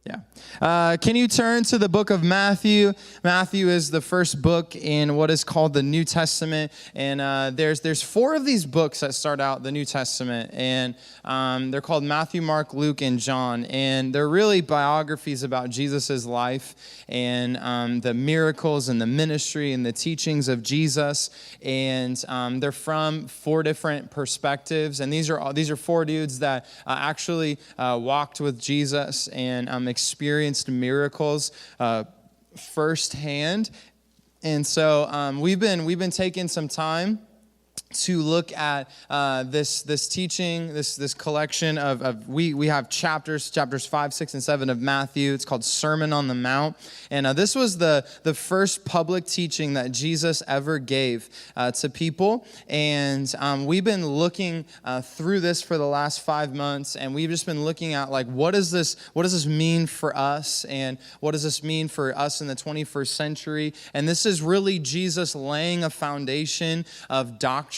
Yeah. Can you turn to the book of Matthew? Matthew is the first book in what is called the New Testament. And there's four of these books that start out the New Testament. And they're called Matthew, Mark, Luke, and John. And they're really biographies about Jesus' life and the miracles and the ministry and the teachings of Jesus. And they're from four different perspectives. And these are four dudes that actually walked with Jesus and experienced miracles firsthand. And so we've been taking some time to look at this teaching, this collection of we have chapters 5, 6, and 7 of Matthew. It's called Sermon on the Mount. And this was the first public teaching that Jesus ever gave to people. And we've been looking through this for the last 5 months, and we've just been looking at what does this mean for us, and what does this mean for us in the 21st century? And this is really Jesus laying a foundation of doctrine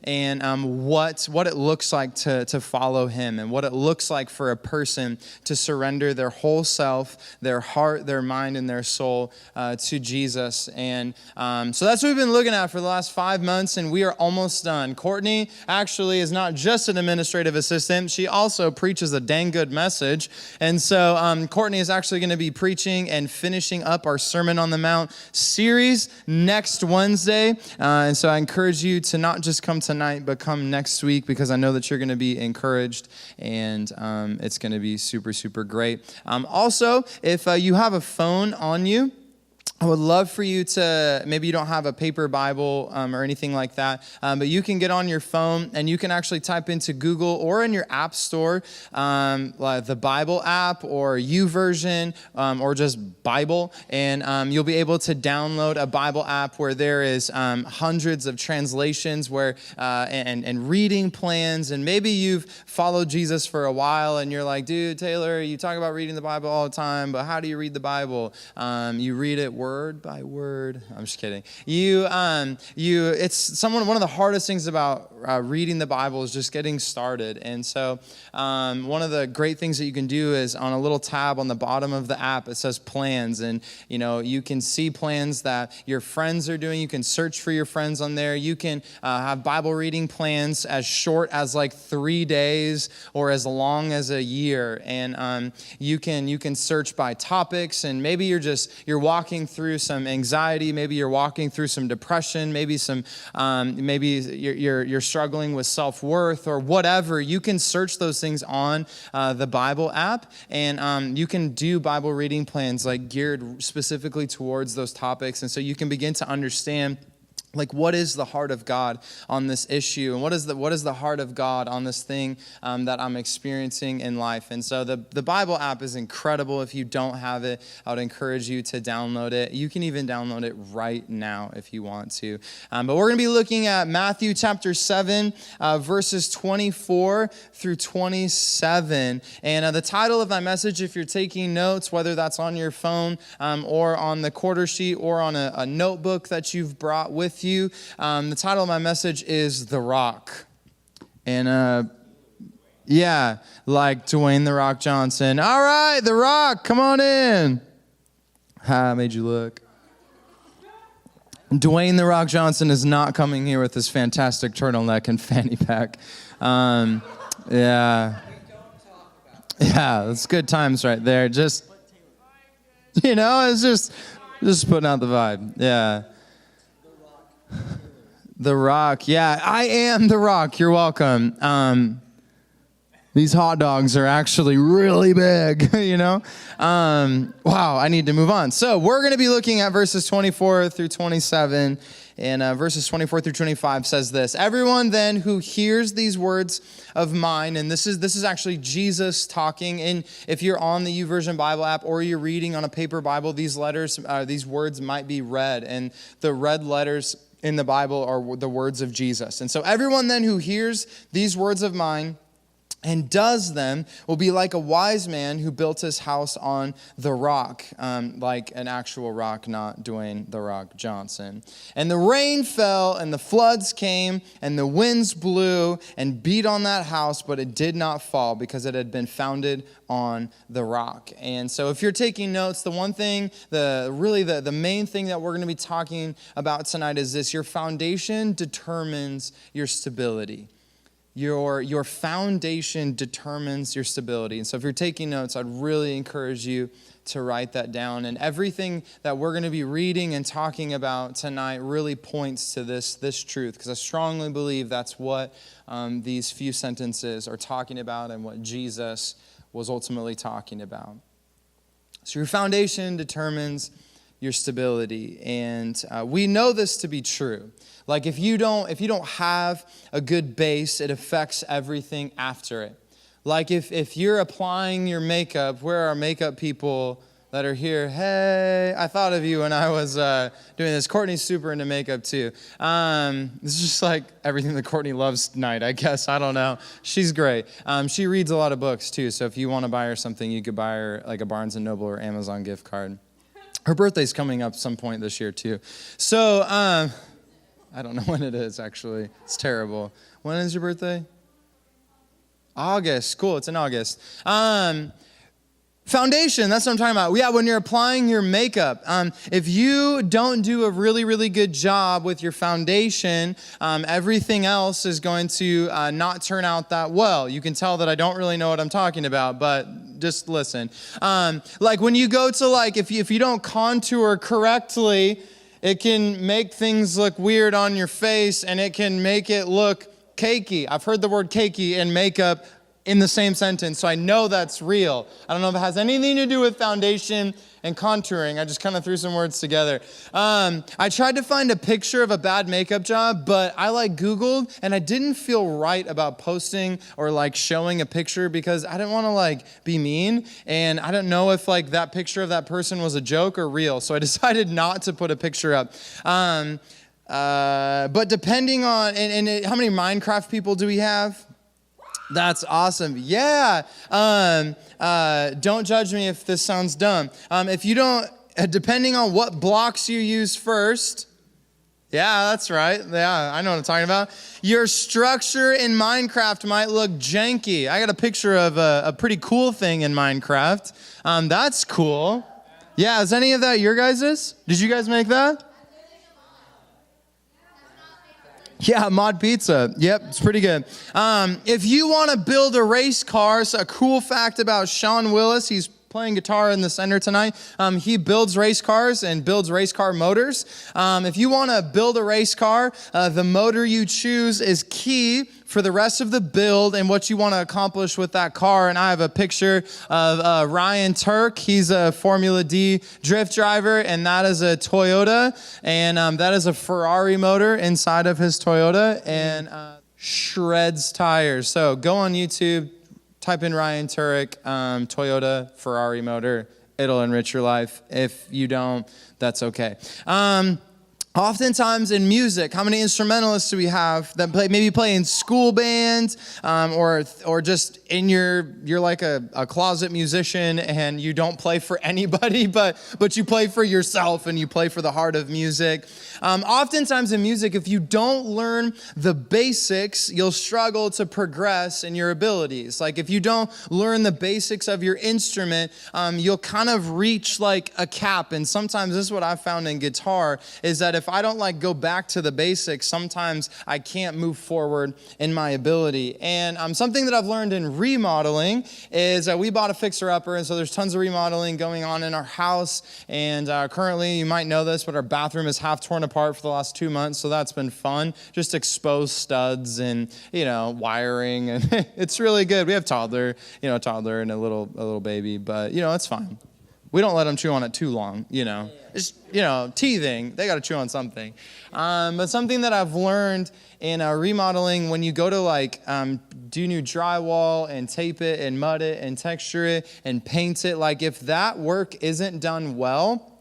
and what it looks like to follow him, and what it looks like for a person to surrender their whole self, their heart, their mind, and their soul to Jesus. And so that's what we've been looking at for the last 5 months, and we are almost done. Courtney actually is not just an administrative assistant. She also preaches a dang good message. And so Courtney is actually going to be preaching and finishing up our Sermon on the Mount series next Wednesday. And so I encourage you to not just come tonight, but come next week, because I know that you're going to be encouraged, and it's going to be super, super great. Also, if you have a phone on you, I would love for you to, maybe you don't have a paper Bible or anything like that, but you can get on your phone and you can actually type into Google or in your app store, like the Bible app or YouVersion or just Bible, and you'll be able to download a Bible app where there is hundreds of translations and reading plans. And maybe you've followed Jesus for a while and you're like, dude, Taylor, you talk about reading the Bible all the time, but how do you read the Bible? You read it word by word. I'm just kidding. It's one of the hardest things about reading the Bible is just getting started. And so one of the great things that you can do is on a little tab on the bottom of the app, it says plans. And, you can see plans that your friends are doing. You can search for your friends on there. You can have Bible reading plans as short as 3 days or as long as a year. And you can search by topics, and maybe you're walking through some anxiety, maybe you're walking through some depression, maybe you're struggling with self-worth or whatever. You can search those things on the Bible app, and you can do Bible reading plans geared specifically towards those topics. And so you can begin to understand what is the heart of God on this issue, and what is the heart of God on this thing that I'm experiencing in life. And so the Bible app is incredible. If you don't have it, I would encourage you to download it. You can even download it right now if you want to. But we're going to be looking at Matthew chapter 7, verses 24 through 27. And the title of my message, if you're taking notes, whether that's on your phone or on the quarter sheet or on a notebook that you've brought with you, the title of my message is The Rock. And yeah, like Dwayne The Rock Johnson. All right, The Rock, come on in. Hi, I made you look. Dwayne The Rock Johnson is not coming here with his fantastic turtleneck and fanny pack. Yeah, that's good times right there. Just, it's just putting out the vibe. Yeah. The Rock. Yeah, I am The Rock. You're welcome. These hot dogs are actually really big, Wow, I need to move on. So we're going to be looking at verses 24 through 27. And verses 24 through 25 says this: Everyone then who hears these words of mine, and this is actually Jesus talking. And if you're on the YouVersion Bible app or you're reading on a paper Bible, these words might be red, and the red letters in the Bible are the words of Jesus. And so everyone then who hears these words of mine and does them will be like a wise man who built his house on the rock, like an actual rock, not Dwayne "The Rock" Johnson. And the rain fell, and the floods came, and the winds blew and beat on that house, but it did not fall because it had been founded on the rock. And so if you're taking notes, the one thing, the main thing that we're going to be talking about tonight is this: your foundation determines your stability. Your foundation determines your stability. And so if you're taking notes, I'd really encourage you to write that down. And everything that we're going to be reading and talking about tonight really points to this truth, because I strongly believe that's what these few sentences are talking about and what Jesus was ultimately talking about. So your foundation determines your stability. And we know this to be true. Like if you don't have a good base, it affects everything after it. Like if you're applying your makeup, where are makeup people that are here? Hey, I thought of you when I was doing this. Courtney's super into makeup too. This is just like everything that Courtney loves tonight, I guess. I don't know. She's great. She reads a lot of books too. So if you want to buy her something, you could buy her like a Barnes & Noble or Amazon gift card. Her birthday's coming up some point this year too. So I don't know when it is, actually. It's terrible. When is your birthday? August. Cool, it's in August. Foundation, that's what I'm talking about. Yeah, when you're applying your makeup, if you don't do a really, really good job with your foundation, everything else is going to not turn out that well. You can tell that I don't really know what I'm talking about, but just listen. Like when you go to if you don't contour correctly, it can make things look weird on your face, and it can make it look cakey. I've heard the word cakey in makeup in the same sentence, so I know that's real. I don't know if it has anything to do with foundation and contouring. I just kind of threw some words together. I tried to find a picture of a bad makeup job, but I Googled, and I didn't feel right about posting or showing a picture because I didn't want to be mean, and I don't know if that picture of that person was a joke or real, so I decided not to put a picture up. But depending on, how many Minecraft people do we have? That's awesome. Yeah. Don't judge me if this sounds dumb. If you don't, depending on what blocks you use first, yeah, that's right. Yeah, I know what I'm talking about. Your structure in Minecraft might look janky. I got a picture of a pretty cool thing in Minecraft. That's cool. Yeah, is any of that your guys's? Did you guys make that? Yeah, Mod Pizza. Yep, it's pretty good. If you want to build a race car, so a cool fact about Sean Willis, he's playing guitar in the center tonight. He builds race cars and builds race car motors. If you want to build a race car, the motor you choose is key for the rest of the build and what you want to accomplish with that car. And I have a picture of Ryan Turk. He's a Formula D drift driver, and that is a Toyota, and that is a Ferrari motor inside of his Toyota, and shreds tires. So go on YouTube, type in Ryan Turek, Toyota, Ferrari motor. It'll enrich your life. If you don't, that's okay. Oftentimes in music, how many instrumentalists do we have that maybe play in school bands, or just in you're like a closet musician and you don't play for anybody, but you play for yourself and you play for the heart of music. Oftentimes in music, if you don't learn the basics, you'll struggle to progress in your abilities. Like if you don't learn the basics of your instrument, you'll kind of reach like a cap. And sometimes this is what I've found in guitar, is that if I don't go back to the basics, sometimes I can't move forward in my ability. And something that I've learned in remodeling is we bought a fixer-upper, and so there's tons of remodeling going on in our house. And currently, you might know this, but our bathroom is half torn apart for the last 2 months, so that's been fun. Just exposed studs and wiring, and it's really good. We have toddler and a little baby, but it's fine. We don't let them chew on it too long, Just, teething, they got to chew on something. But something that I've learned in remodeling, when you go to do new drywall and tape it and mud it and texture it and paint it, if that work isn't done well,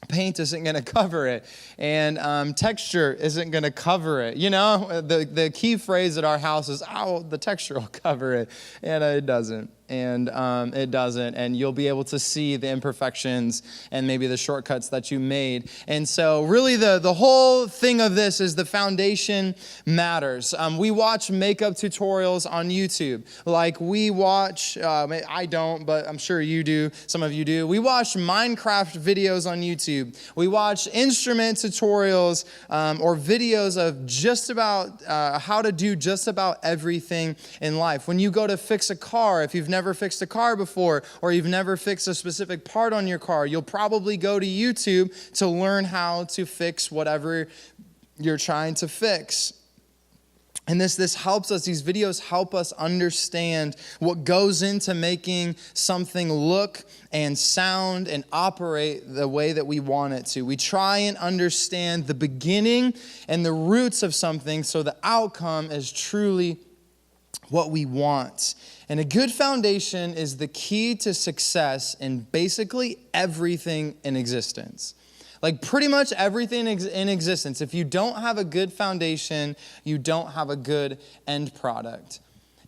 paint isn't going to cover it, and texture isn't going to cover it. You know, the key phrase at our house is, "Oh, the texture will cover it," and it doesn't. And it doesn't, and you'll be able to see the imperfections and maybe the shortcuts that you made. And so really the whole thing of this is the foundation matters. We watch makeup tutorials on YouTube. Like we watch, I don't, but I'm sure you do, some of you do. We watch Minecraft videos on YouTube. We watch instrument tutorials or videos of just about how to do just about everything in life. When you go to fix a car, if you've never fixed a car before, or you've never fixed a specific part on your car, you'll probably go to YouTube to learn how to fix whatever you're trying to fix. And this helps us, these videos help us understand what goes into making something look and sound and operate the way that we want it to. We try and understand the beginning and the roots of something so the outcome is truly what we want. And a good foundation is the key to success in basically everything in existence. Like pretty much everything in existence. If you don't have a good foundation, you don't have a good end product.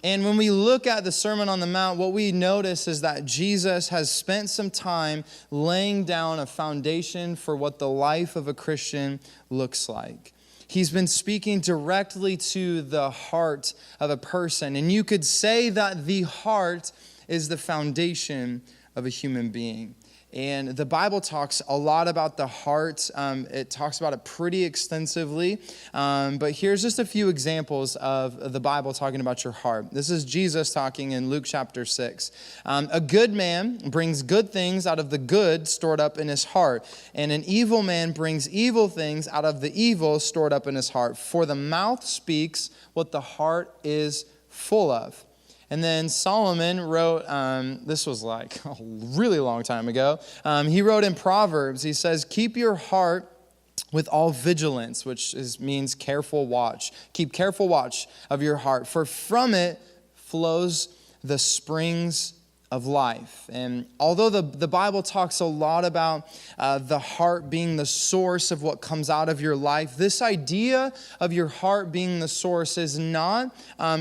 And when we look at the Sermon on the Mount, what we notice is that Jesus has spent some time laying down a foundation for what the life of a Christian looks like. He's been speaking directly to the heart of a person. And you could say that the heart is the foundation of a human being. And the Bible talks a lot about the heart. It talks about it pretty extensively. But here's just a few examples of the Bible talking about your heart. This is Jesus talking in Luke chapter 6. A good man brings good things out of the good stored up in his heart. And an evil man brings evil things out of the evil stored up in his heart. For the mouth speaks what the heart is full of. And then Solomon wrote, this was like a really long time ago. He wrote in Proverbs, he says, keep your heart with all vigilance, which means careful watch. Keep careful watch of your heart, for from it flows the springs of life. And although the Bible talks a lot about the heart being the source of what comes out of your life, this idea of your heart being the source is not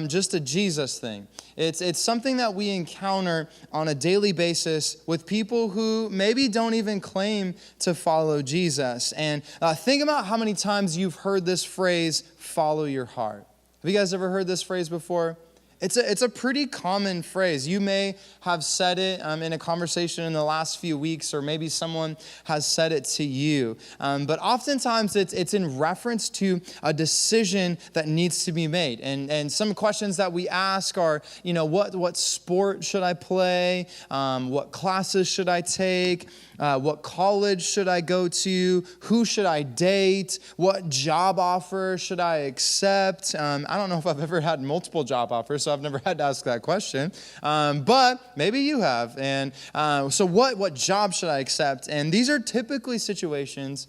just a Jesus thing. It's something that we encounter on a daily basis with people who maybe don't even claim to follow Jesus. And think about how many times you've heard this phrase, follow your heart. Have you guys ever heard this phrase before? It's a pretty common phrase. You may have said it in a conversation in the last few weeks, or maybe someone has said it to you. But oftentimes it's in reference to a decision that needs to be made. And some questions that we ask are, what sport should I play? What classes should I take? What college should I go to? Who should I date? What job offer should I accept? I don't know if I've ever had multiple job offers, so I've never had to ask that question. But maybe you have. And so what job should I accept? And these are typically situations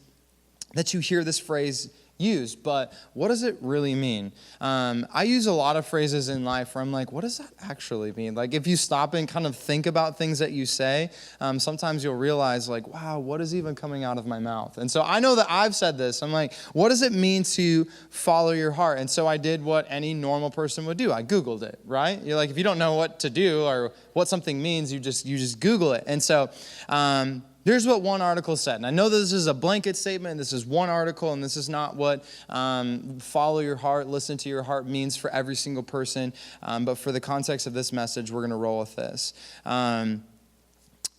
that you hear this phrase used, but what does it really mean? I use a lot of phrases in life where I'm like, what does that actually mean? Like if you stop and kind of think about things that you say, sometimes you'll realize like, wow, what is even coming out of my mouth? And so I know that I've said this. I'm like, what does it mean to follow your heart? And so I did what any normal person would do. I Googled it, right? You're like, if you don't know what to do or what something means, you just Google it. And so, here's what one article said. And I know this is a blanket statement. This is one article, and this is not what follow your heart, listen to your heart means for every single person. But for the context of this message, we're going to roll with this.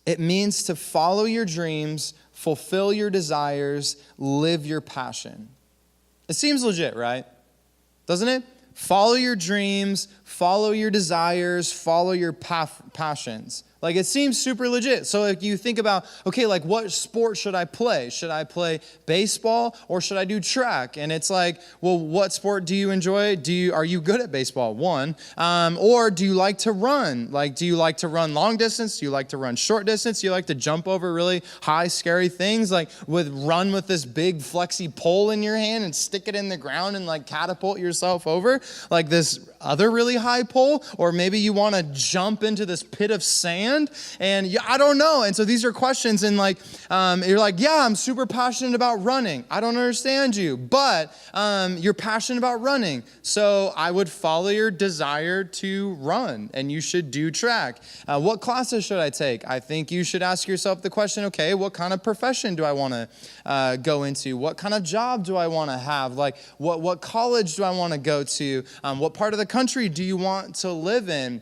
It means to follow your dreams, fulfill your desires, live your passion. It seems legit, right? Doesn't it? Follow your dreams, follow your desires, follow your passions. Like it seems super legit. So if you think about, okay, like what sport should I play? Should I play baseball or should I do track? And it's like, well, what sport do you enjoy? Are you good at baseball? One. Or do you like to run? Like, do you like to run long distance? Do you like to run short distance? Do you like to jump over really high, scary things? Like run with this big flexy pole in your hand and stick it in the ground and like catapult yourself over like this other really high pole? Or maybe you want to jump into this pit of sand understand? And I don't know. And so these are questions, and like, you're like, yeah, I'm super passionate about running. I don't understand you, but you're passionate about running. So I would follow your desire to run, and you should do track. What classes should I take? I think you should ask yourself the question, okay, what kind of profession do I want to go into? What kind of job do I want to have? Like, what college do I want to go to? What part of the country do you want to live in?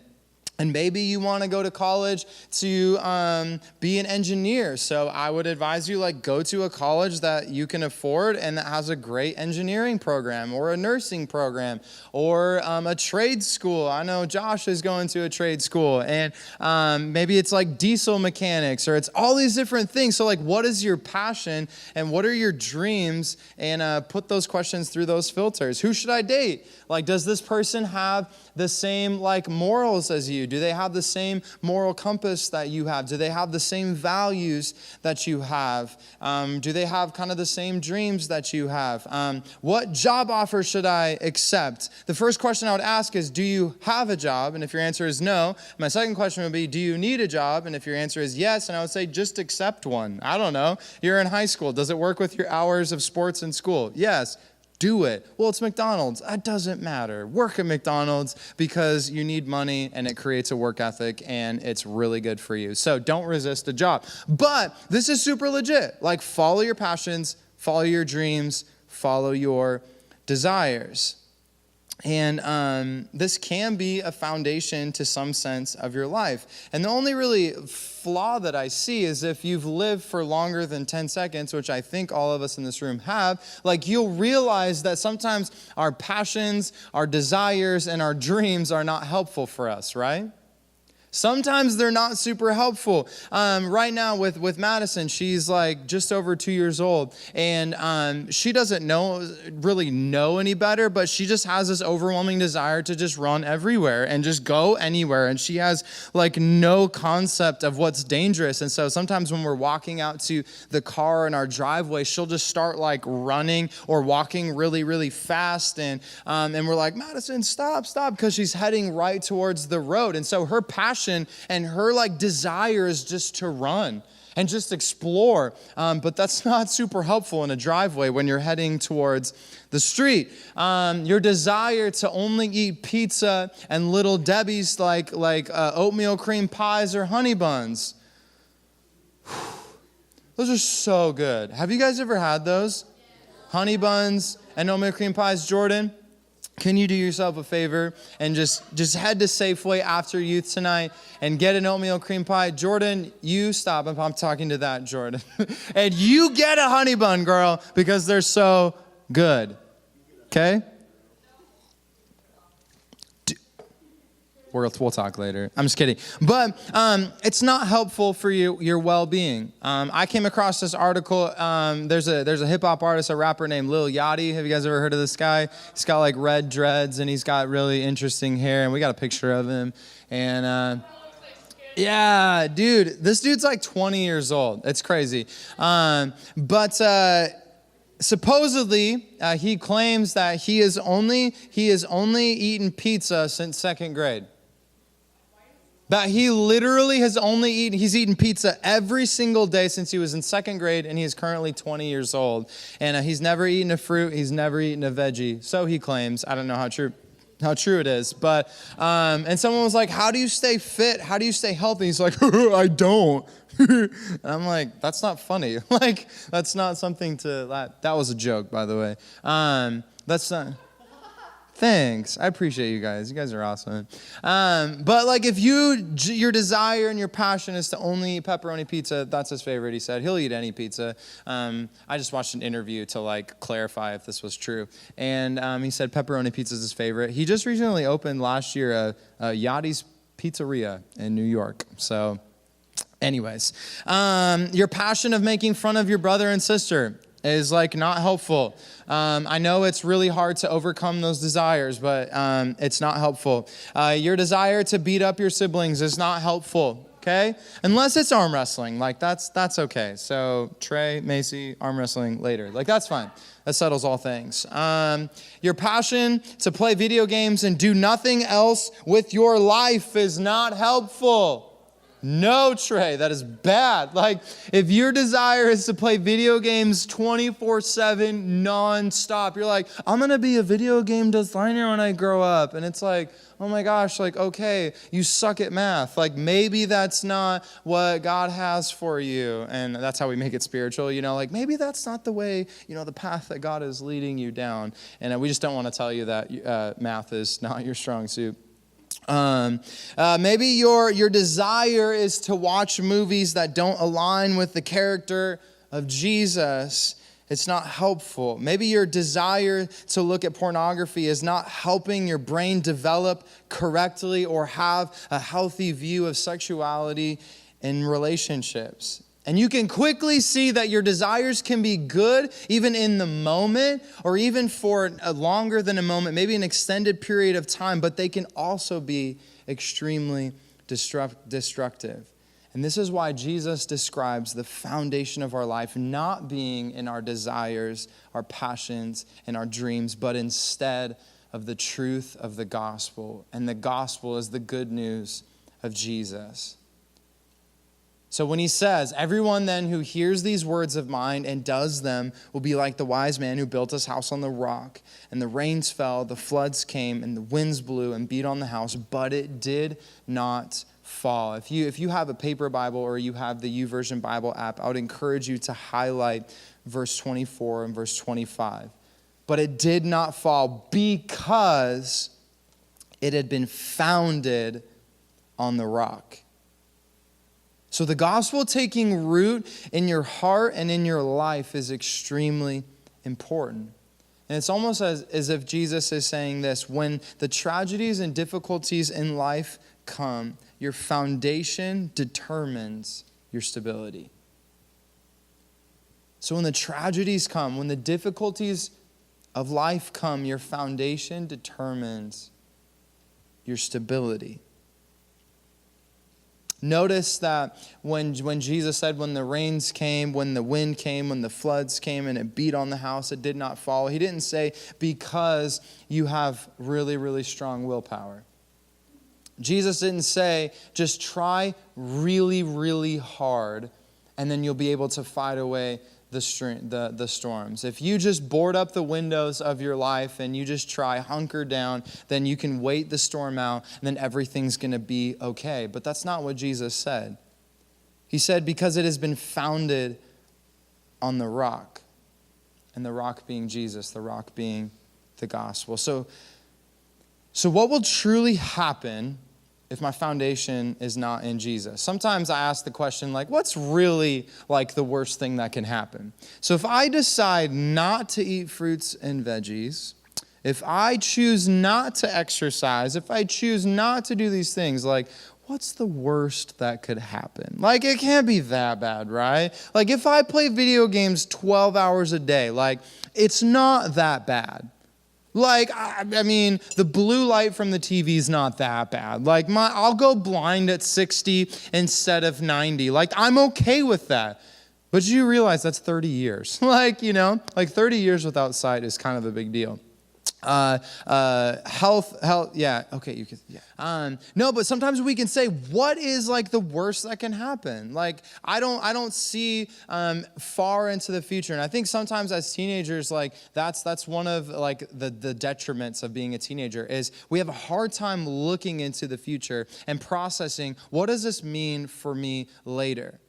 And maybe you want to go to college to be an engineer. So I would advise you, like, go to a college that you can afford and that has a great engineering program, or a nursing program, or a trade school. I know Josh is going to a trade school, and maybe it's like diesel mechanics, or it's all these different things. So like, what is your passion and what are your dreams? And put those questions through those filters. Who should I date? Like, does this person have the same like morals as you? Do they have the same moral compass that you have? Do they have the same values that you have? Do they have kind of the same dreams that you have? What job offer should I accept? The first question I would ask is, do you have a job? And if your answer is no, my second question would be, do you need a job? And if your answer is yes, and I would say, just accept one. I don't know. You're in high school. Does it work with your hours of sports in school? Yes. Do it. Well, it's McDonald's. That doesn't matter. Work at McDonald's because you need money and it creates a work ethic and it's really good for you. So don't resist a job. But this is super legit. Like, follow your passions, follow your dreams, follow your desires. And this can be a foundation to some sense of your life. And the only really flaw that I see is if you've lived for longer than 10 seconds, which I think all of us in this room have, like, you'll realize that sometimes our passions, our desires, and our dreams are not helpful for us, right? Sometimes they're not super helpful. Right now with Madison, she's like just over 2 years old, and she doesn't really know any better, but she just has this overwhelming desire to just run everywhere and just go anywhere, and she has like no concept of what's dangerous. And so sometimes when we're walking out to the car in our driveway, she'll just start like running or walking really, really fast, and we're like, Madison, stop, because she's heading right towards the road. And so her passion and her like desire is just to run and just explore. But that's not super helpful in a driveway when you're heading towards the street. Your desire to only eat pizza and Little Debbie's like oatmeal cream pies or honey buns. Those are so good. Have you guys ever had those? Honey buns and oatmeal cream pies? Jordan, can you do yourself a favor and just head to Safeway after youth tonight and get an oatmeal cream pie? Jordan, you stop. I'm talking to that, Jordan. And you get a honey bun, girl, because they're so good. Okay? We'll talk later. I'm just kidding. But it's not helpful for your well-being. I came across this article. There's a hip-hop artist, a rapper named Lil Yachty. Have you guys ever heard of this guy? He's got like red dreads, and he's got really interesting hair, and we got a picture of him. And yeah, dude, this dude's like 20 years old. It's crazy. But supposedly, he claims that he has only eaten pizza since second grade. That he literally he's eaten pizza every single day since he was in second grade, and he is currently 20 years old. And he's never eaten a fruit, he's never eaten a veggie. So he claims. I don't know how true it is. But, and someone was like, how do you stay fit? How do you stay healthy? He's like, I don't. And I'm like, that's not funny. Like, that's not something that was a joke, by the way. That's not. Thanks. I appreciate you guys. You guys are awesome. But like, if your desire and your passion is to only eat pepperoni pizza, that's his favorite, he said. He'll eat any pizza. I just watched an interview to like clarify if this was true. And he said pepperoni pizza is his favorite. He just recently opened last year a Yachty's Pizzeria in New York. So anyways, your passion of making fun of your brother and sister is like not helpful. I know it's really hard to overcome those desires, but it's not helpful. Your desire to beat up your siblings is not helpful, okay? Unless it's arm wrestling, like that's okay. So Trey, Macy, arm wrestling later. Like that's fine. That settles all things. Your passion to play video games and do nothing else with your life is not helpful. No, Trey, that is bad. Like, if your desire is to play video games 24/7 nonstop, you're like, I'm going to be a video game designer when I grow up. And it's like, oh my gosh, like, okay, you suck at math. Like, maybe that's not what God has for you. And that's how we make it spiritual, like maybe that's not the way, the path that God is leading you down. And we just don't want to tell you that math is not your strong suit. Maybe your desire is to watch movies that don't align with the character of Jesus. It's not helpful. Maybe your desire to look at pornography is not helping your brain develop correctly or have a healthy view of sexuality in relationships. And you can quickly see that your desires can be good even in the moment or even for longer than a moment, maybe an extended period of time, but they can also be extremely destructive. And this is why Jesus describes the foundation of our life not being in our desires, our passions, and our dreams, but instead of the truth of the gospel. And the gospel is the good news of Jesus. So when he says, everyone then who hears these words of mine and does them will be like the wise man who built his house on the rock. And the rains fell, the floods came, and the winds blew and beat on the house, but it did not fall. If you have a paper Bible or you have the YouVersion Bible app, I would encourage you to highlight verse 24 and verse 25. But it did not fall because it had been founded on the rock. So the gospel taking root in your heart and in your life is extremely important. And it's almost as if Jesus is saying this: when the tragedies and difficulties in life come, your foundation determines your stability. So when the tragedies come, when the difficulties of life come, your foundation determines your stability. Notice that when Jesus said when the rains came, when the wind came, when the floods came and it beat on the house, it did not fall. He didn't say because you have really, really strong willpower. Jesus didn't say just try really, really hard and then you'll be able to fight away the storms. If you just board up the windows of your life and you just try, hunker down, then you can wait the storm out and then everything's going to be okay. But that's not what Jesus said. He said because it has been founded on the rock, and the rock being Jesus, the rock being the gospel. So what will truly happen if my foundation is not in Jesus? Sometimes I ask the question, like, what's really like the worst thing that can happen? So if I decide not to eat fruits and veggies, if I choose not to exercise, if I choose not to do these things, like, what's the worst that could happen? Like, it can't be that bad, right? Like, if I play video games 12 hours a day, like, it's not that bad. Like, I mean, the blue light from the TV is not that bad. Like, I'll go blind at 60 instead of 90. Like, I'm okay with that. But you realize that's 30 years. Like 30 years without sight is kind of a big deal. Health, yeah, okay, you can, yeah. No, but sometimes we can say, what is like the worst that can happen? Like, I don't see far into the future, and I think sometimes as teenagers, like that's one of like the detriments of being a teenager is we have a hard time looking into the future and processing what does this mean for me later.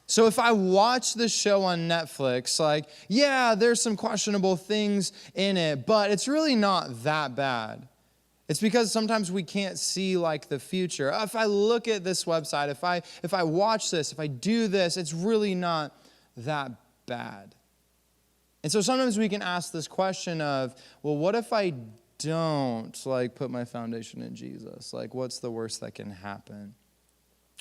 So if I watch the show on Netflix, like, yeah, there's some questionable things in it, but it's really not that bad. It's because sometimes we can't see like the future. If I look at this website, if I watch this, if I do this, it's really not that bad. And so sometimes we can ask this question of, well, what if I don't like put my foundation in Jesus? Like, what's the worst that can happen?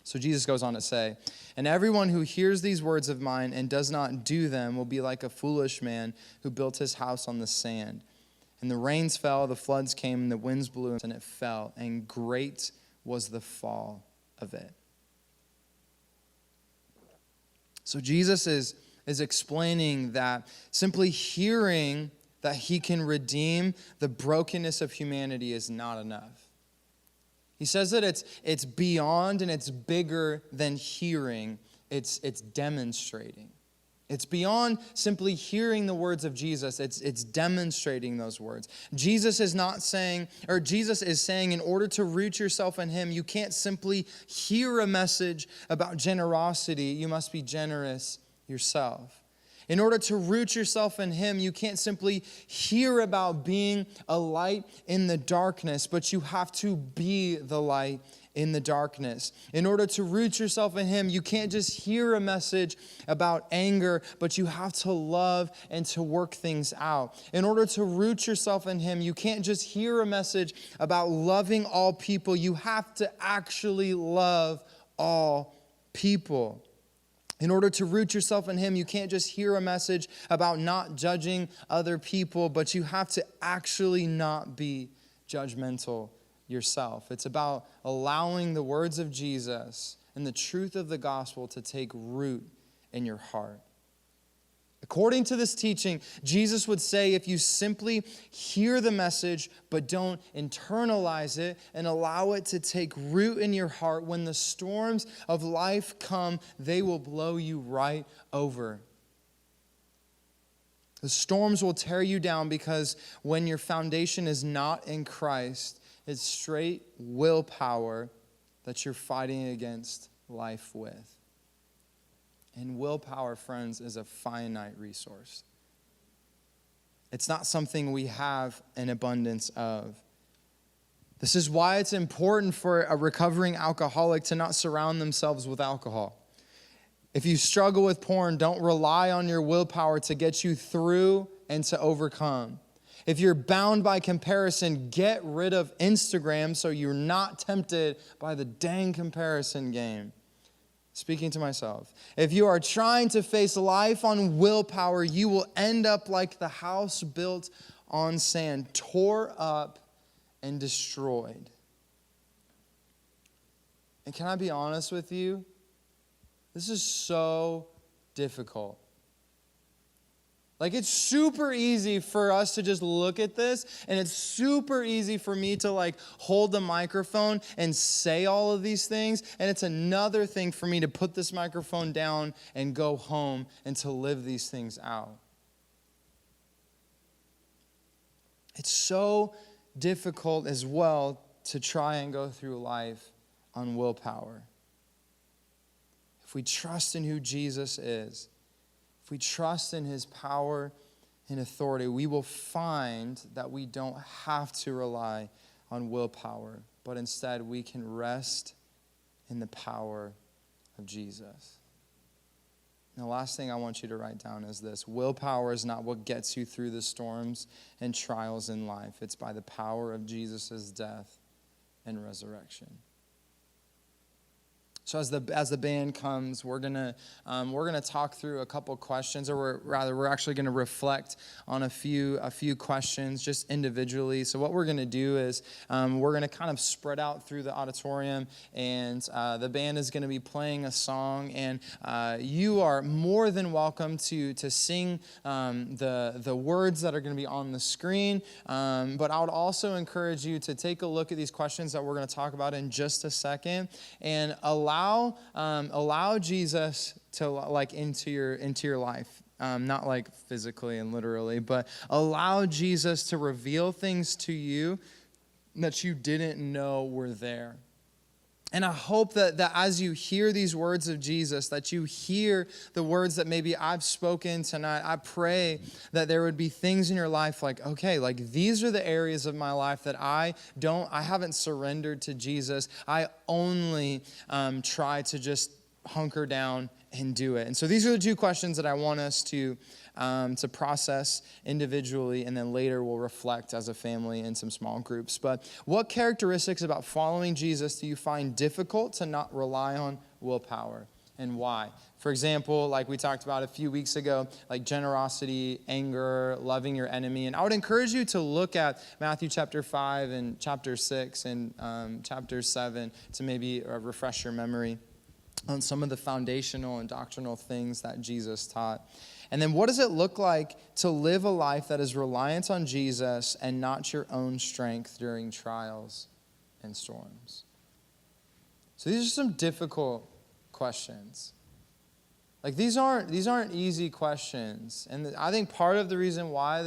So Jesus goes on to say, and everyone who hears these words of mine and does not do them will be like a foolish man who built his house on the sand. And the rains fell, the floods came, and the winds blew, and it fell, and great was the fall of it. So Jesus is explaining that simply hearing that he can redeem the brokenness of humanity is not enough. He says that it's beyond and it's bigger than hearing. It's demonstrating. It's beyond simply hearing the words of Jesus. It's demonstrating those words. Jesus is saying in order to root yourself in him, you can't simply hear a message about generosity. You must be generous yourself. In order to root yourself in him, you can't simply hear about being a light in the darkness, but you have to be the light in the darkness. In order to root yourself in him, you can't just hear a message about anger, but you have to love and to work things out. In order to root yourself in him, you can't just hear a message about loving all people. You have to actually love all people. In order to root yourself in him, you can't just hear a message about not judging other people, but you have to actually not be judgmental yourself. It's about allowing the words of Jesus and the truth of the gospel to take root in your heart. According to this teaching, Jesus would say if you simply hear the message but don't internalize it and allow it to take root in your heart, when the storms of life come, they will blow you right over. The storms will tear you down because when your foundation is not in Christ, it's straight willpower that you're fighting against life with. And willpower, friends, is a finite resource. It's not something we have an abundance of. This is why it's important for a recovering alcoholic to not surround themselves with alcohol. If you struggle with porn, don't rely on your willpower to get you through and to overcome. If you're bound by comparison, get rid of Instagram so you're not tempted by the dang comparison game. Speaking to myself. If you are trying to face life on willpower, you will end up like the house built on sand, tore up and destroyed. And can I be honest with you? This is so difficult. Like, it's super easy for us to just look at this, and it's super easy for me to hold the microphone and say all of these things, and it's another thing for me to put this microphone down and go home and to live these things out. It's so difficult as well to try and go through life on willpower. If we trust in who Jesus is, if we trust in his power and authority, we will find that we don't have to rely on willpower, but instead we can rest in the power of Jesus. And the last thing I want you to write down is this: willpower is not what gets you through the storms and trials in life. It's by the power of Jesus' death and resurrection. So as the band comes, we're gonna talk through a couple questions, or we're actually gonna reflect on a few questions just individually. So what we're gonna do is we're gonna kind of spread out through the auditorium, and the band is gonna be playing a song, and you are more than welcome to sing the words that are gonna be on the screen. But I would also encourage you to take a look at these questions that we're gonna talk about in just a second, and allow Jesus to into your life. Not physically and literally, but allow Jesus to reveal things to you that you didn't know were there. And I hope that as you hear these words of Jesus, that you hear the words that maybe I've spoken tonight. I pray that there would be things in your life these are the areas of my life that I haven't surrendered to Jesus. I only try to just hunker down and do it. And so these are the two questions that I want us to process individually, and then later we'll reflect as a family in some small groups. But what characteristics about following Jesus do you find difficult to not rely on willpower, and why? For example, like we talked about a few weeks ago, generosity, anger, loving your enemy. And I would encourage you to look at Matthew chapter 5 and chapter 6 and chapter 7 to maybe refresh your memory on some of the foundational and doctrinal things that Jesus taught. And then what does it look like to live a life that is reliant on Jesus and not your own strength during trials and storms? So these are some difficult questions. Like these aren't easy questions. And I think part of the reason why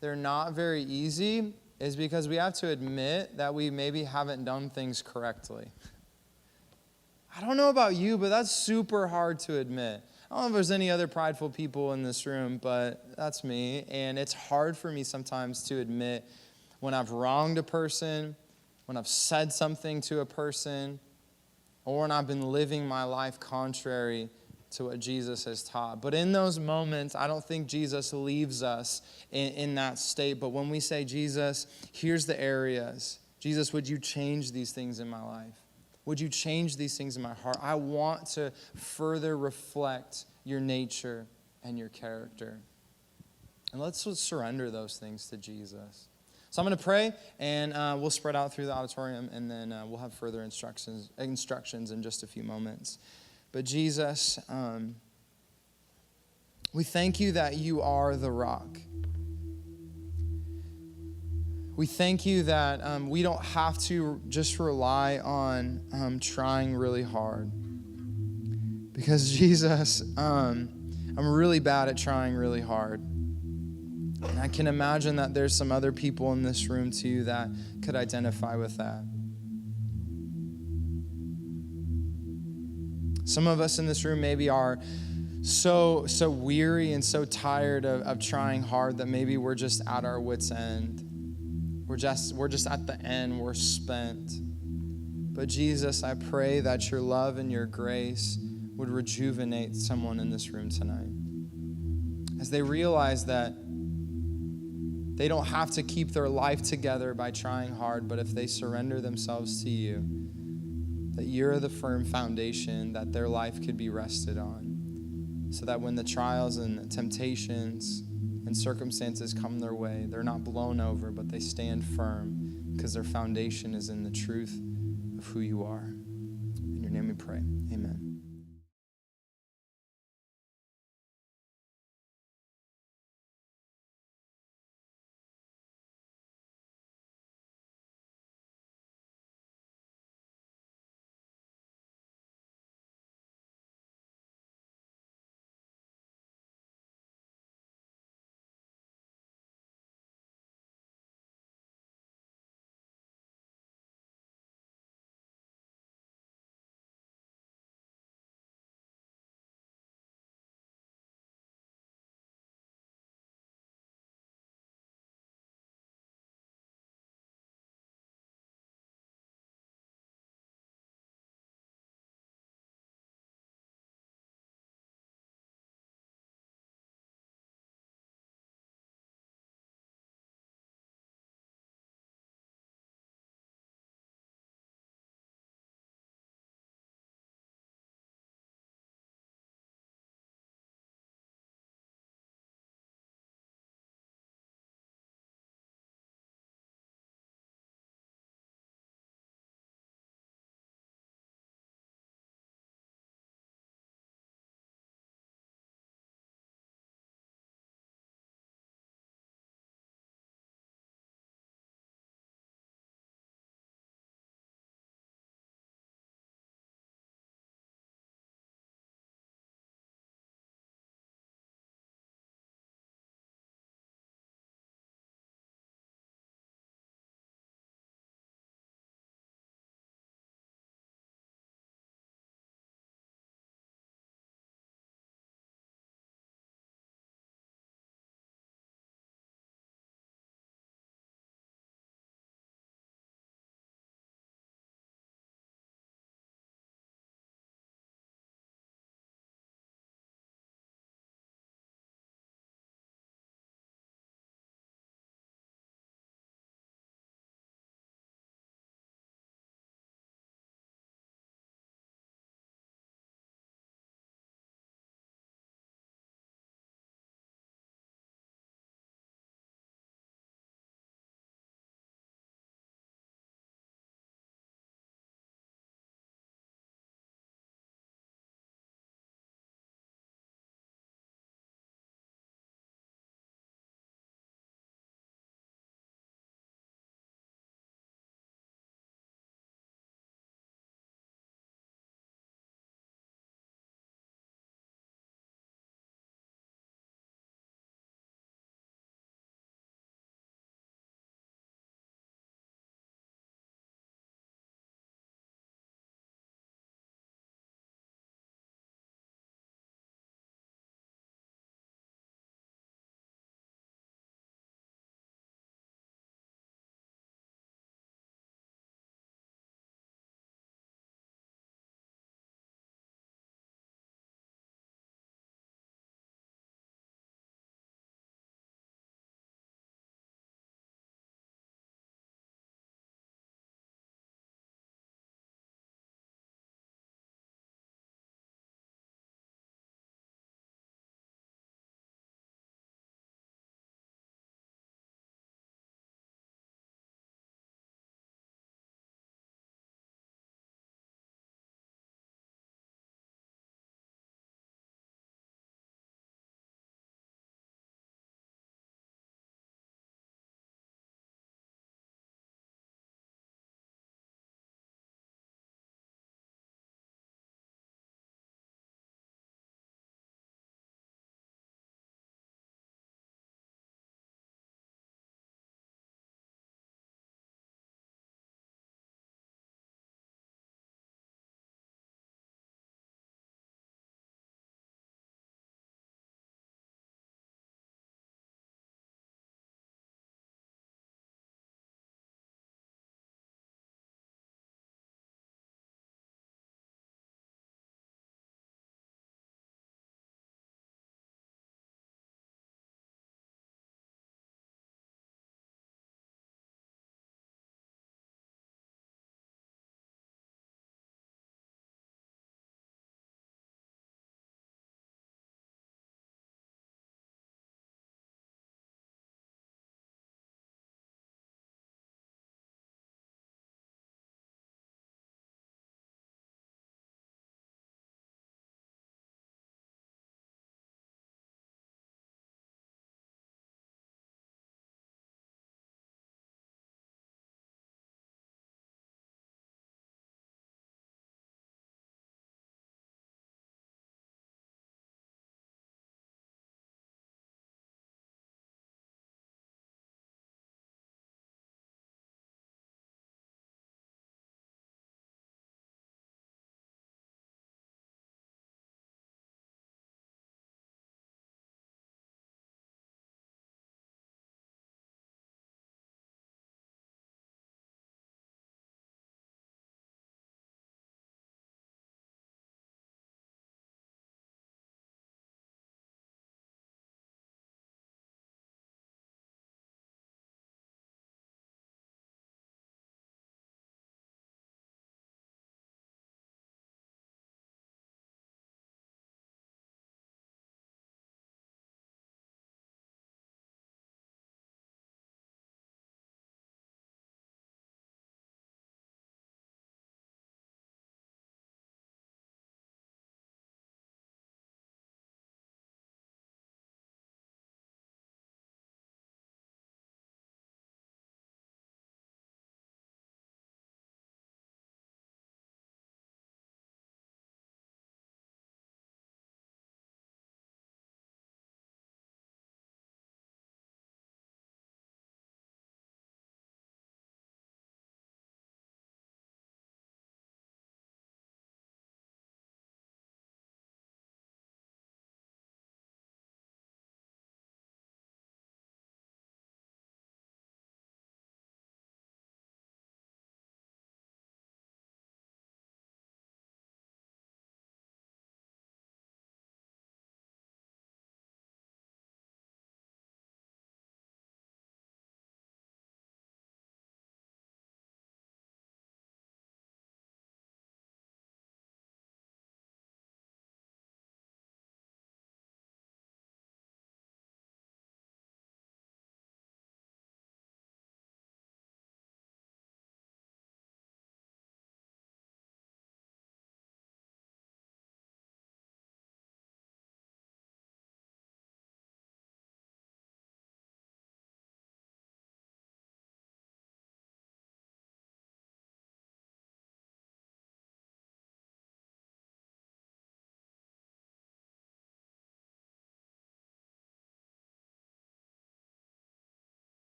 they're not very easy is because we have to admit that we maybe haven't done things correctly. I don't know about you, but that's super hard to admit. I don't know if there's any other prideful people in this room, but that's me. And it's hard for me sometimes to admit when I've wronged a person, when I've said something to a person, or when I've been living my life contrary to what Jesus has taught. But in those moments, I don't think Jesus leaves us in that state. But when we say, Jesus, here's the areas. Jesus, would you change these things in my life? Would you change these things in my heart? I want to further reflect your nature and your character. And let's surrender those things to Jesus. So I'm going to pray, and we'll spread out through the auditorium, and then we'll have further instructions in just a few moments. But Jesus, we thank you that you are the rock. We thank you that we don't have to just rely on trying really hard. Because Jesus, I'm really bad at trying really hard. And I can imagine that there's some other people in this room too that could identify with that. Some of us in this room maybe are so weary and so tired of trying hard that maybe we're just at our wits' end. We're just at the end. We're spent. But Jesus, I pray that your love and your grace would rejuvenate someone in this room tonight. As they realize that they don't have to keep their life together by trying hard, but if they surrender themselves to you, that you're the firm foundation that their life could be rested on. So that when the trials and temptations and circumstances come their way, they're not blown over, but they stand firm because their foundation is in the truth of who you are. In your name we pray. Amen.